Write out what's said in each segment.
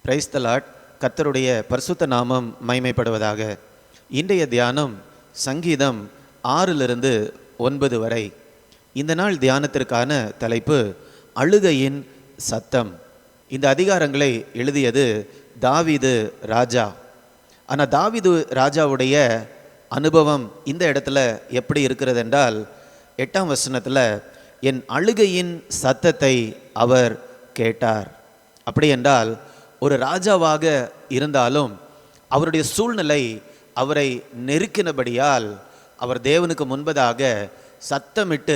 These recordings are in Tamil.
Praise the Lord. கர்த்தருடைய பரிசுத்த நாமம் மகிமைப்படுவதாக. இன்றைய தியானம் சங்கீதம் 6-9 வரை. இந்த நாள் தியானத்திற்கான தலைப்பு அழுகையின் சத்தம். இந்த அதிகாரங்களை எழுதியது தாவீது ராஜா. ஆனால் தாவீது ராஜாவுடைய அனுபவம் இந்த இடத்துல எப்படி இருக்கிறது என்றால், 8ஆம் வசனத்தில் என் அழுகையின் சத்தத்தை அவர் கேட்டார். அப்படி என்றால் ஒரு ராஜாவாக இருந்தாலும் அவருடைய சூழ்நிலை அவரை நெருக்கினபடியால் அவர் தேவனுக்கு முன்பதாக சத்தமிட்டு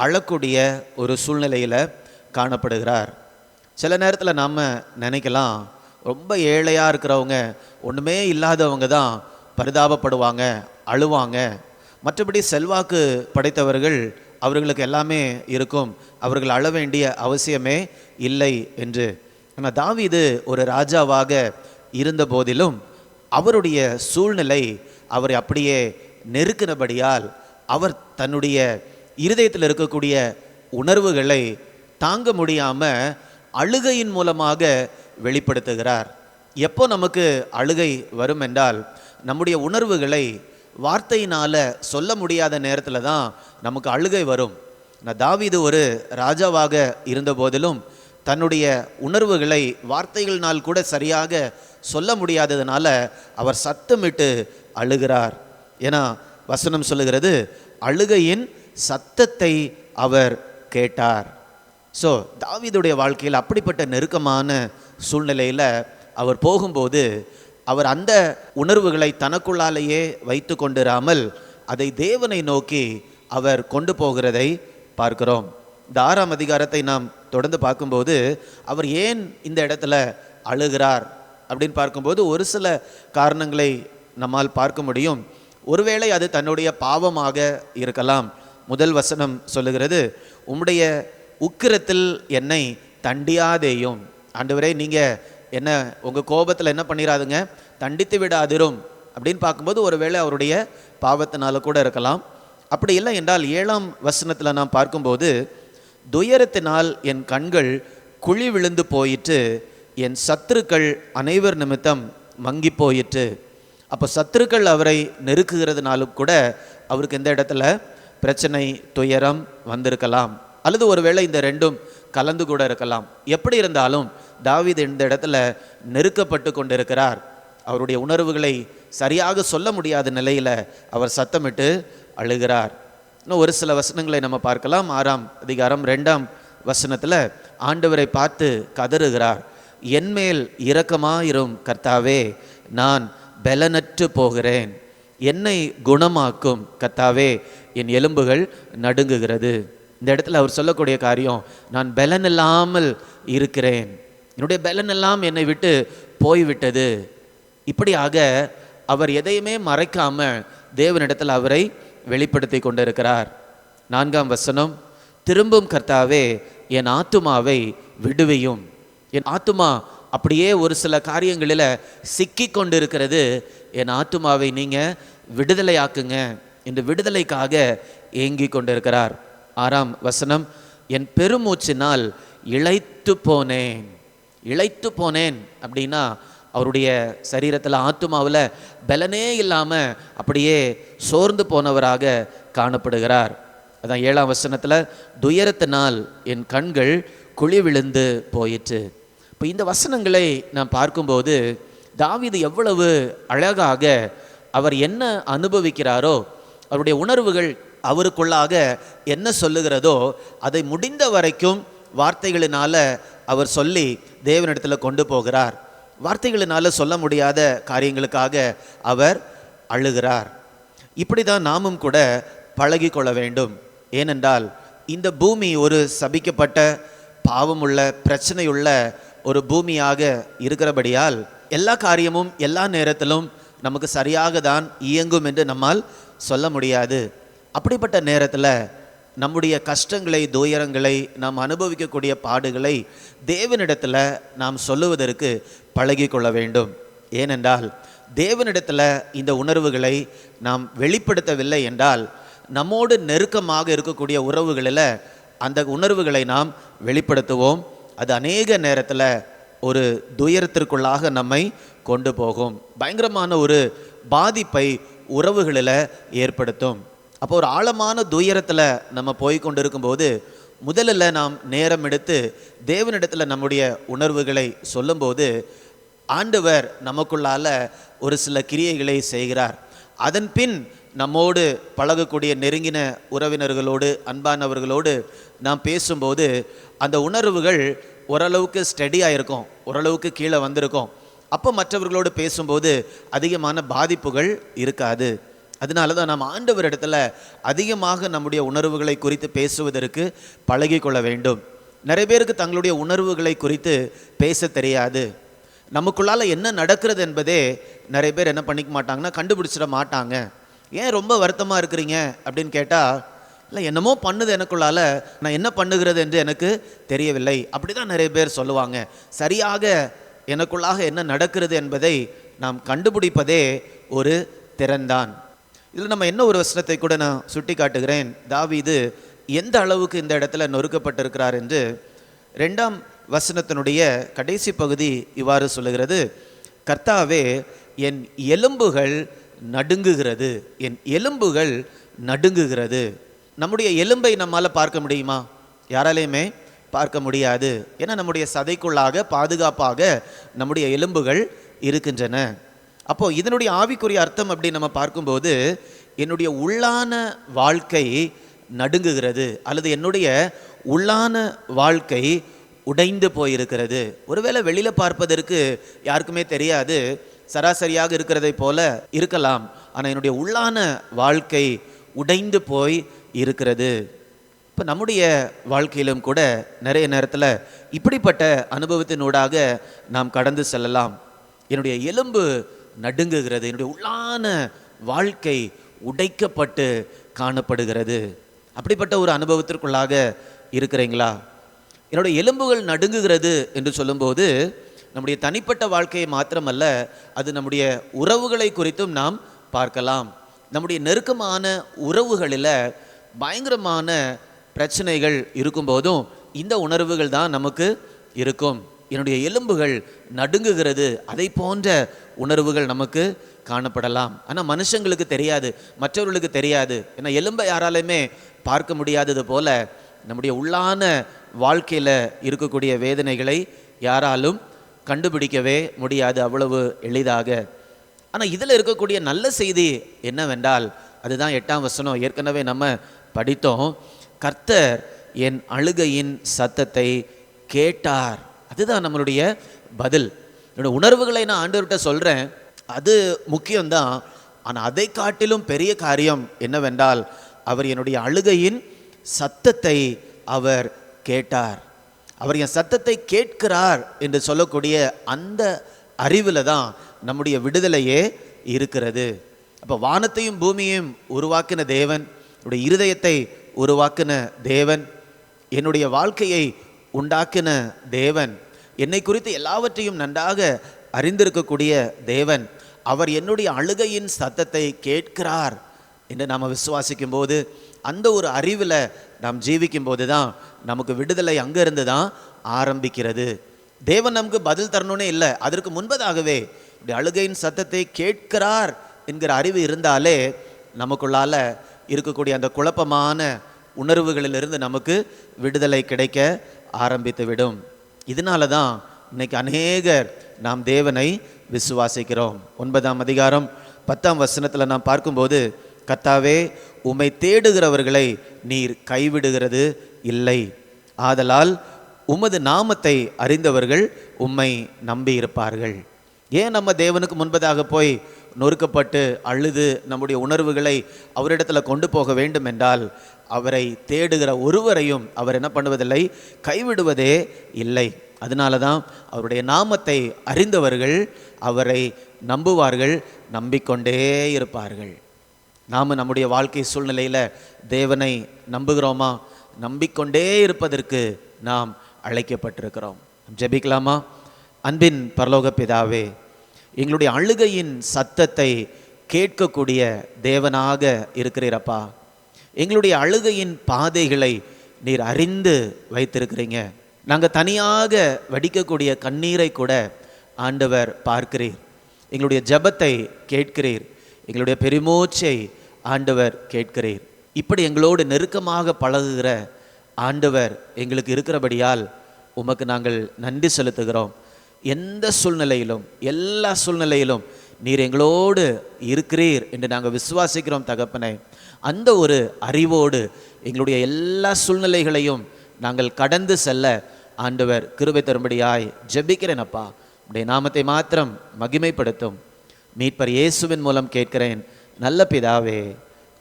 அழக்கூடிய ஒரு சூழ்நிலையில் காணப்படுகிறார். சில நேரத்தில் நாம் நினைக்கலாம், ரொம்ப ஏழையாக இருக்கிறவங்க, ஒன்றுமே இல்லாதவங்க தான் பரிதாபப்படுவாங்க, அழுவாங்க. மற்றபடி செல்வாக்கு படைத்தவர்கள் அவர்களுக்கு எல்லாமே இருக்கும், அவர்கள் அழ வேண்டிய அவசியமே இல்லை என்று. ஆனால் தாவீது ஒரு ராஜாவாக இருந்த போதிலும் அவருடைய சூழ்நிலை அவரை அப்படியே நெருக்கினபடியால் அவர் தன்னுடைய இருதயத்தில் இருக்கக்கூடிய உணர்வுகளை தாங்க முடியாமல் அழுகையின் மூலமாக வெளிப்படுத்துகிறார். எப்போ நமக்கு அழுகை வரும் என்றால், நம்முடைய உணர்வுகளை வார்த்தையினால் சொல்ல முடியாத நேரத்தில் தான் நமக்கு அழுகை வரும். தாவீது ஒரு ராஜாவாக இருந்த போதிலும் தன்னுடைய உணர்வுகளை வார்த்தைகளினால் கூட சரியாக சொல்ல முடியாததுனால அவர் சத்தமிட்டு அழுகிறார். ஏன்னா வசனம் சொல்லுகிறது, அழுகையின் சத்தத்தை அவர் கேட்டார். ஸோ தாவீதுடைய வாழ்க்கையில் அப்படிப்பட்ட நெருக்கமான சூழ்நிலையில் அவர் போகும்போது அவர் அந்த உணர்வுகளை தனக்குள்ளாலேயே வைத்து கொண்டிராமல் அதை தேவனை நோக்கி அவர் கொண்டு போகிறதை பார்க்கிறோம். இந்த 6ஆம் அதிகாரத்தை நாம் தொடர்ந்து பார்க்கும்போது அவர் ஏன் இந்த இடத்துல அழுகிறார் அப்படின்னு பார்க்கும்போது ஒரு சில காரணங்களை நம்மால் பார்க்க முடியும். ஒருவேளை அது தன்னுடைய பாவமாக இருக்கலாம். முதல் வசனம் சொல்லுகிறது, உம்முடைய உக்கிரத்தில் என்னை தண்டியாதேயும். ஆண்டவரே, நீங்கள் என்ன உங்கள் கோபத்தில் என்ன பண்ணிடாதுங்க, தண்டித்து விடாதிரும் அப்படின்னு பார்க்கும்போது ஒருவேளை அவருடைய பாவத்தினால கூட இருக்கலாம். அப்படி இல்லை என்றால் 7ஆம் வசனத்தில் நாம் பார்க்கும்போது, துயரத்தினால் என் கண்கள் குழி விழுந்து போயிற்று, என் சத்துருக்கள் அனைவர் நிமித்தம் மங்கி போயிற்று. அப்போ சத்துருக்கள் அவரை நெருக்குகிறதுனாலும் கூட அவருக்கு இந்த இடத்துல பிரச்சனை, துயரம் வந்திருக்கலாம். அல்லது ஒருவேளை இந்த ரெண்டும் கலந்து கூட இருக்கலாம். எப்படி இருந்தாலும் தாவீது இந்த இடத்துல நெருக்கப்பட்டு கொண்டிருக்கிறார். அவருடைய உணர்வுகளை சரியாக சொல்ல முடியாத நிலையில் அவர் சத்தமிட்டு அழுகிறார். இன்னும் ஒரு சில வசனங்களை நம்ம பார்க்கலாம். 6ஆம் அதிகாரம் 2ஆம் வசனத்தில் ஆண்டவரை பார்த்து கதறுகிறார், என்மேல் இரக்கமாயிரும் கர்த்தாவே, நான் பலனற்று போகிறேன், என்னை குணமாக்கும் கர்த்தாவே, என் எலும்புகள் நடுங்குகிறது. இந்த இடத்துல அவர் சொல்லக்கூடிய காரியம், நான் பலன் இல்லாமல் இருக்கிறேன், என்னுடைய பலன் எல்லாம் என்னை விட்டு போய்விட்டது. இப்படியாக அவர் எதையுமே மறைக்காம தேவனிடத்தில் அவரை வெளிப்படுத்தி கொண்டிருக்கிறார். 4ஆம் வசனம், திரும்பும் கர்த்தாவே, என் ஆத்துமாவை விடுவியும். என் ஆத்துமா அப்படியே ஒரு சில காரியங்களில் சிக்கி கொண்டிருக்கிறது, என் ஆத்துமாவை நீங்கள் விடுதலையாக்குங்க என்று விடுதலைக்காக ஏங்கி கொண்டிருக்கிறார். 6ஆம் வசனம், என் பெருமூச்சினால் இளைத்து போனேன். இளைத்து போனேன் அப்படின்னா அவருடைய சரீரத்தில், ஆத்துமாவில் பலனே இல்லாமல் அப்படியே சோர்ந்து போனவராக காணப்படுகிறார். அதான் 7ஆம் வசனத்தில், துயரத்தினால் என் கண்கள் குழி விழுந்து போயிற்று. இப்போ இந்த வசனங்களை நாம் பார்க்கும்போது தாவீது எவ்வளவு அழகாக அவர் என்ன அனுபவிக்கிறாரோ, அவருடைய உணர்வுகள் அவருக்குள்ளாக என்ன சொல்லுகிறதோ அதை முடிந்த வரைக்கும் வார்த்தைகளினால் அவர் சொல்லி தேவனிடத்தில் கொண்டு போகிறார். வார்த்தைகளினால் சொல்ல முடியாத காரியங்களுக்காக அவர் அழுகிறார். இப்படி தான் நாமும் கூட பழகி கொள்ள வேண்டும். ஏனென்றால் இந்த பூமி ஒரு சபிக்கப்பட்ட, பாவமுள்ள, பிரச்சனையுள்ள ஒரு பூமியாக இருக்கிறபடியால் எல்லா காரியமும் எல்லா நேரத்திலும் நமக்கு சரியாக தான் இயங்கும் என்று நம்மால் சொல்ல முடியாது. அப்படிப்பட்ட நேரத்தில் நம்முடைய கஷ்டங்களை, துயரங்களை, நாம் அனுபவிக்கக்கூடிய பாடுகளை தேவனிடத்தில் நாம் சொல்லுவதற்கு பழகி கொள்ள வேண்டும். ஏனென்றால் தேவனிடத்தில் இந்த உணர்வுகளை நாம் வெளிப்படுத்தவில்லை என்றால் நம்மோடு நெருக்கமாக இருக்கக்கூடிய உறவுகளில் அந்த உணர்வுகளை நாம் வெளிப்படுத்துவோம். அது அநேக நேரத்தில் ஒரு துயரத்திற்குள்ளாக நம்மை கொண்டு போகும். பயங்கரமான ஒரு பாதிப்பை உறவுகளில் ஏற்படுத்தும். அப்போ ஒரு ஆழமான துயரத்தில் நம்ம போய் கொண்டு இருக்கும்போது முதலில் நாம் நேரம் எடுத்து தேவனிடத்தில் நம்முடைய உணர்வுகளை சொல்லும்போது ஆண்டவர் நமக்குள்ளால ஒரு சில கிரியைகளை செய்கிறார். அதன் பின் நம்மோடு பழகக்கூடிய நெருங்கின உறவினர்களோடு, அன்பானவர்களோடு நாம் பேசும்போது அந்த உணர்வுகள் ஓரளவுக்கு ஸ்டெடியாக இருக்கும், ஓரளவுக்கு கீழே வந்திருக்கும். அப்போ மற்றவர்களோடு பேசும்போது அதிகமான பாதிப்புகள் இருக்காது. அதனால தான் நாம் ஆண்டவர் இடத்துல அதிகமாக நம்முடைய உணர்வுகளை குறித்து பேசுவதற்கு பழகி கொள்ள வேண்டும். நிறைய பேருக்கு தங்களுடைய உணர்வுகளை குறித்து பேச தெரியாது. நமக்குள்ளால் என்ன நடக்கிறது என்பதே நிறைய பேர் என்ன பண்ணிக்க மாட்டாங்கன்னா கண்டுபிடிச்சிட மாட்டாங்க. ஏன் ரொம்ப வருத்தமாக இருக்கிறீங்க அப்படின்னு கேட்டால், இல்லை என்னமோ பண்ணுது எனக்குள்ளால், நான் என்ன பண்ணுகிறது என்று எனக்கு தெரியவில்லை அப்படி தான் நிறைய பேர் சொல்லுவாங்க. சரியாக எனக்குள்ளாக என்ன நடக்கிறது என்பதை நாம் கண்டுபிடிப்பதே ஒரு திறன்தான். இதில் நம்ம என்ன ஒரு வசனத்தை கூட நான் சுட்டி காட்டுகிறேன். தாவீது எந்த அளவுக்கு இந்த இடத்துல நொறுக்கப்பட்டிருக்கிறார் என்று 2ஆம் வசனத்தினுடைய கடைசி பகுதி இவ்வாறு சொல்லுகிறது, கர்த்தாவே என் எலும்புகள் நடுங்குகிறது, என் எலும்புகள் நடுங்குகிறது. நம்முடைய எலும்பை நம்மால் பார்க்க முடியுமா? யாராலையுமே பார்க்க முடியாது. ஏன்னா நம்முடைய சதைக்குள்ளாக பாதுகாப்பாக நம்முடைய எலும்புகள் இருக்கின்றன. அப்போது இதனுடைய ஆவிக்குரிய அர்த்தம் அப்படி நம்ம பார்க்கும்போது என்னுடைய உள்ளான வாழ்க்கை நடுங்குகிறது, அல்லது என்னுடைய உள்ளான வாழ்க்கை உடைந்து போயிருக்கிறது. ஒருவேளை வெளியில் பார்ப்பதற்கு யாருக்குமே தெரியாது, சராசரியாக இருக்கிறதை போல இருக்கலாம். ஆனால் என்னுடைய உள்ளான வாழ்க்கை உடைந்து போய் இருக்கிறது. இப்போ நம்முடைய வாழ்க்கையிலும் கூட நிறைய நேரத்தில் இப்படிப்பட்ட அனுபவத்தினூடாக நாம் கடந்து செல்லலாம். என்னுடைய எலும்பு நடுங்குகிறது, என்னுடைய உள்ளான வாழ்க்கை உடைக்கப்பட்டு காணப்படுகிறது. அப்படிப்பட்ட ஒரு அனுபவத்திற்குள்ளாக இருக்கிறீங்களா? என்னுடைய எலும்புகள் நடுங்குகிறது என்று சொல்லும்போது நம்முடைய தனிப்பட்ட வாழ்க்கையை மாத்திரமல்ல, அது நம்முடைய உறவுகளை குறித்தும் நாம் பார்க்கலாம். நம்முடைய நெருக்கமான உறவுகளில் பயங்கரமான பிரச்சனைகள் இருக்கும்போதும் இந்த உணர்வுகள் தான் நமக்கு இருக்கும். என்னுடைய எலும்புகள் நடுங்குகிறது, அதை போன்ற உணர்வுகள் நமக்கு காணப்படலாம். ஆனால் மனுஷங்களுக்கு தெரியாது, மற்றவர்களுக்கு தெரியாது. ஏன்னா எலும்பை யாராலுமே பார்க்க முடியாதது போல நம்முடைய உள்ளான வாழ்க்கையில் இருக்கக்கூடிய வேதனைகளை யாராலும் கண்டுபிடிக்கவே முடியாது அவ்வளவு எளிதாக. ஆனால் இதில் இருக்கக்கூடிய நல்ல செய்தி என்னவென்றால், அதுதான் 8ஆம் வசனம். ஏற்கனவே நம்ம படித்தோம், கர்த்தர் என் அழுகையின் சத்தத்தை கேட்டார். அதுதான் நம்மளுடைய பதில். என்னோட உணர்வுகளை நான் ஆண்டவர்கிட்ட சொல்கிறேன், அது முக்கியம்தான். ஆனால் அதை காட்டிலும் பெரிய காரியம் என்னவென்றால், அவர் என்னுடைய அழுகையின் சத்தத்தை அவர் கேட்டார். அவர் என் சத்தத்தை கேட்கிறார் என்று சொல்லக்கூடிய அந்த அறிவில் தான் நம்முடைய விடுதலையே இருக்கிறது. அப்போ வானத்தையும் பூமியையும் உருவாக்கின தேவன், என்னுடைய இருதயத்தை உருவாக்கின தேவன், என்னுடைய வாழ்க்கையை உண்டாக்கின தேவன், என்னை குறித்து எல்லாவற்றையும் நன்றாக அறிந்திருக்கக்கூடிய தேவன், அவர் என்னுடைய அழுகையின் சத்தத்தை கேட்கிறார் என்று நாம் விசுவாசிக்கும் போது, அந்த ஒரு அறிவில் நாம் ஜீவிக்கும் போது தான் நமக்கு விடுதலை அங்கேருந்து தான் ஆரம்பிக்கிறது. தேவன் நமக்கு பதில் தரணுன்னே இல்லை, அதற்கு முன்பதாகவே இப்படி அழுகையின் சத்தத்தை கேட்கிறார் என்கிற அறிவு இருந்தாலே நமக்குள்ளால இருக்கக்கூடிய அந்த குழப்பமான உணர்வுகளிலிருந்து நமக்கு விடுதலை கிடைக்க ஆரம்பித்து விடும். இதனால தான் இன்னைக்கு அநேகர் நாம் தேவனை விசுவாசிக்கிறோம். 9ஆம் அதிகாரம் 10ஆம் வசனத்தில் நாம் பார்க்கும்போது, கர்த்தாவே உம்மை தேடுகிறவர்களை நீர் கைவிடுகிறது இல்லை, ஆதலால் உமது நாமத்தை அறிந்தவர்கள் உம்மை நம்பி இருப்பார்கள். ஏன் நம்ம தேவனுக்கு முன்பதாக போய் நொறுக்கப்பட்டு அழுது நம்முடைய உணர்வுகளை அவரிடத்தில் கொண்டு போக வேண்டும் என்றால், அவரை தேடுகிற ஒருவரையும் அவர் என்ன பண்ணுவதில்லை, கைவிடுவதே இல்லை. அதனால தான் அவருடைய நாமத்தை அறிந்தவர்கள் அவரை நம்புவார்கள், நம்பிக்கொண்டே இருப்பார்கள். நாம் நம்முடைய வாழ்க்கை சூழ்நிலையில் தேவனை நம்புகிறோமா? நம்பிக்கொண்டே இருப்பதற்கு நாம் அழைக்கப்பட்டிருக்கிறோம். ஜெபிக்கலாமா? அன்பின் பரலோக பிதாவே, எங்களுடைய அழுகையின் சத்தத்தை கேட்கக்கூடிய தேவனாக இருக்கிறீரப்பா. எங்களுடைய அழுகையின் பாதைகளை நீர் அறிந்து வைத்திருக்கிறீங்க. நாங்கள் தனியாக வடிக்கக்கூடிய கண்ணீரை கூட ஆண்டவர் பார்க்கிறீர். எங்களுடைய ஜெபத்தை கேட்கிறீர். எங்களுடைய பெருமூச்சை ஆண்டவர் கேட்கிறீர். இப்படி எங்களோடு நெருக்கமாக பழகுகிற ஆண்டவர் எங்களுக்கு இருக்கிறபடியால் உமக்கு நாங்கள் நன்றி செலுத்துகிறோம். எந்த சூழ்நிலையிலும், எல்லா சூழ்நிலையிலும் நீர் எங்களோடு இருக்கிறீர் என்று நாங்கள் விசுவாசிக்கிறோம் தகப்பனே. அந்த ஒரு அறிவோடு எங்களுடைய எல்லா சூழ்நிலைகளையும் நாங்கள் கடந்து செல்ல ஆண்டவர் கிருபை தரும்படியாய் ஜெபிக்கிறேன் அப்பா. உடைய நாமத்தை மாத்திரம் மகிமைப்படுத்தும். மீட்பர் இயேசுவின் மூலம் கேட்கிறேன் நல்ல பிதாவே.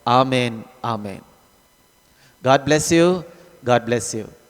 ஆமேன், ஆமேன். God bless you. God bless you.